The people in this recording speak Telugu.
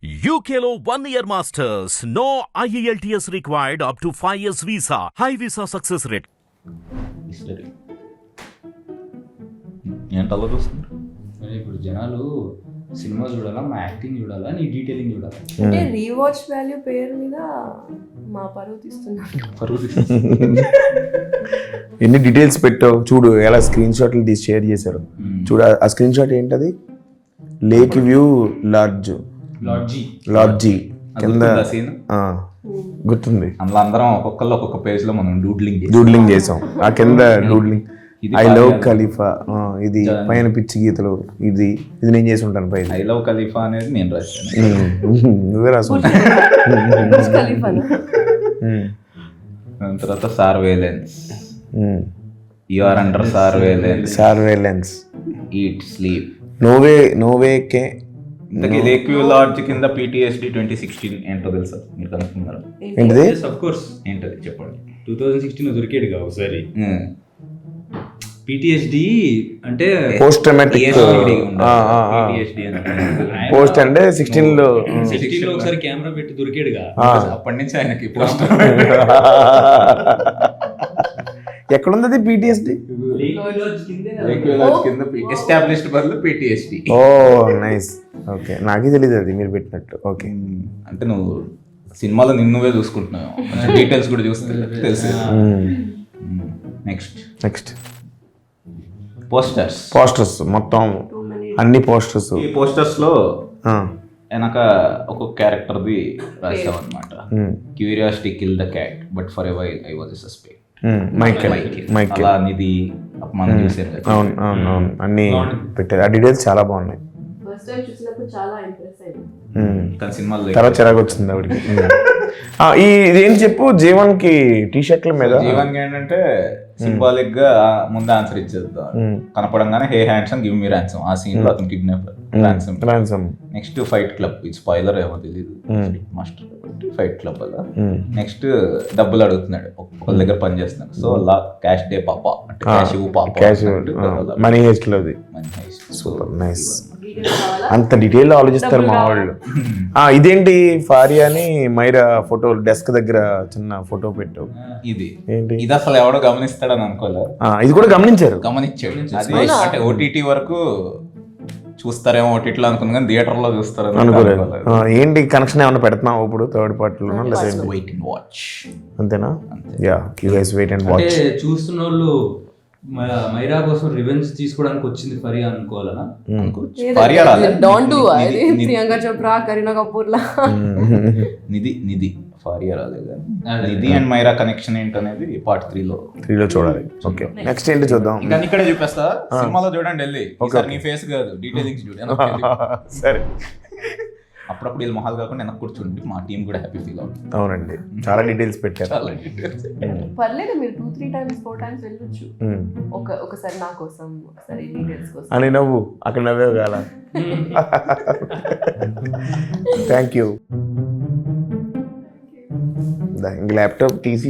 UKLO 1 year masters. No IELTS required up to 5 years visa. High visa success rate. History ఏంటి అలా చూస్తున్నారు? ఇప్పుడు జనాలు సినిమా చూడాలా, మా యాక్టింగ్ చూడాలా, నీ డీటెయిలింగ్ చూడాలా? అంటే రీవాచ్ వాల్యూ పేరు మీద మా పరువు తీస్తున్నారు. పరుగు ఎన్ని డీటెయిల్స్ పెట్టావు చూడు, ఎలా స్క్రీన్ షాట్లు తీసి షేర్ చేశారు చూడు. ఆ స్క్రీన్ షాట్ ఏంటది? లేక్ వ్యూ లాడ్జీ కింద సీన్ గుర్తుంది. అందులో అందరం ఒక్కొక్కళ్ళు ఒక్కొక్క పేజ్ లో మనం డూడ్లింగ్ చేసాం. ఆ కింద డూడ్లింగ్ ఐ లవ్ ఖలీఫా, ఇది పైన పిచ్చి గీతలు, ఇది నేను చేసి ఉంటాను పైన. ఐ లవ్ ఖలీఫా అనేది నేను రాశాను. నువ్వే రాసు. తర్వాత surveillance, you are under surveillance, eat sleep, no way కే. లేక్ వ్యూ లాడ్జ్ కింద PTSD 2016 ఏంటో తెలుసా? మీరు కనుక్కున్నారా? ఏంటిది? ఆఫ్ కోర్స్ ఏంటది చెప్పండి. 2016 దొరికాడు ఒకసారి. PTSD అంటే పోస్ట్ ట్రామాటిక్ పోస్ట్ అంటే 16 లో ఒకసారి కెమెరా పెట్టి దొరికాడుగా. అప్పటి నుంచి ఆయనకి పోస్ట్ ఎక్కడుంది PTSD? కింద ఎస్టాబ్లిష్డ్ బదులు PTSD. ఓ నైస్. ఓకే, నాకే తెలియదు అది మీరు పెట్టినట్టు. ఓకే, అంటే నువ్వు సినిమాలో నిన్నువే చూసుకుంటున్నావు, డీటెయిల్స్ కూడా చూస్తే తెలుసు. నెక్స్ట్ పోస్టర్స్ మొత్తం అన్ని పోస్టర్స్. ఈ పోస్టర్స్ లో వెనక ఒక్కొక్క క్యారెక్టర్ది రాసాం అనమాట. Curiosity kill the cat but for a while I was a suspect. Michael అలా నిధి మనం చూసారు కదా. అవును అన్ని పెట్టారు. ఆ డీటెయిల్స్ చాలా బాగున్నాయి. ఫస్ట్ టైం చూసినప్పుడు చాలా ఇంప్రెస్ అయ్యింది. కానీ సినిమాలో తర్వాత చిరాకు వచ్చింది ఆవిడకి. ఇదేం చెప్పు, జీవన్ కి టీషర్ట్ల మీద జీవన్ ఏంటంటే సింబాలిక్ గా ముందు ఆన్సర్ ఇచ్చేద్దాం. కనపడంగానే hey handsome give me ransom, ఆ సీన్ లో అతను kidnapper ransom. Next fight club, ఇది స్పాయిలర్ ఏమో తెలియదు, మాస్టర్ ఫైట్ క్లబ్ అలా. నెక్స్ట్ డబ్బులు అడుగుతున్నాడు, ఒకళ్ళ దగ్గర పని చేస్తున్నాడు. సో అలా క్యాష్ డే పాపా అంటే క్యాష్ మనీ హెస్ట్ లోది. Super nice. అంత డీటెయిల్ ఆలోచిస్తారు మా వాళ్ళు. ఇదేంటి ఫారియా అని మైరా ఫోటో డెస్క్ దగ్గర చిన్న ఫోటో పెట్టావు. ఇది ఏంటి? ఇది అసలు ఎవడో గమనిస్తాడని అనుకోలేదు. ఇది కూడా గమనించాడు. అది అంటే OTT వరకు చూస్తారేమో OTT లో అనుకున్నా, కానీ థియేటర్ లో చూస్తారు అనుకోలేదు. ఏంటి కనెక్షన్ ఏమైనా పెడుతున్నావు ఇప్పుడు థర్డ్ పార్టీలో? వెయిట్ అండ్ వాచ్ అంతేనా? Yeah, you guys wait and watch. అంటే చూస్తున్న వాళ్ళు మైరా కోసం రివెంజ్ తీసుకోవడానికి వచ్చింది ఫరియా అనుకోవాలనా? డోంట్ డు అది ప్రియాంక చోప్రా, కరీనా కపూర్ లా. నిధి ఫారియా రాలేదు. నిధి అండ్ మైరా కనెక్షన్ ఏంటనేది పార్ట్ 3 లో చూడాలి. ఓకే, నెక్స్ట్ ఏంటి చూద్దాం. ఇంకా ఇక్కడే చూపిస్తా, సినిమాలో చూడండి వెళ్ళి. నీ ఫేస్ కాదు, డీటెయిలింగ్స్ చూడండి. సరే, అప్పుడప్పుడు వీళ్ళు మొహాలు కాకుండా వెనక్కి కూర్చుంటే మా టీం కూడా హ్యాపీ ఫీల్ అవుతుంది. అవునండి, చాలా డీటెయిల్స్ పెట్టారు. పర్లేదు, మీరు 2-3 times 4 times వెళ్ళొచ్చు. ఒకసారి నా కోసం, ఒకసారి డీటెయిల్స్ కోసం అని నవ్వు అక్కడ నవ్వేవు కాల. Thank you. ఇంక ల్యాప్టాప్ తీసి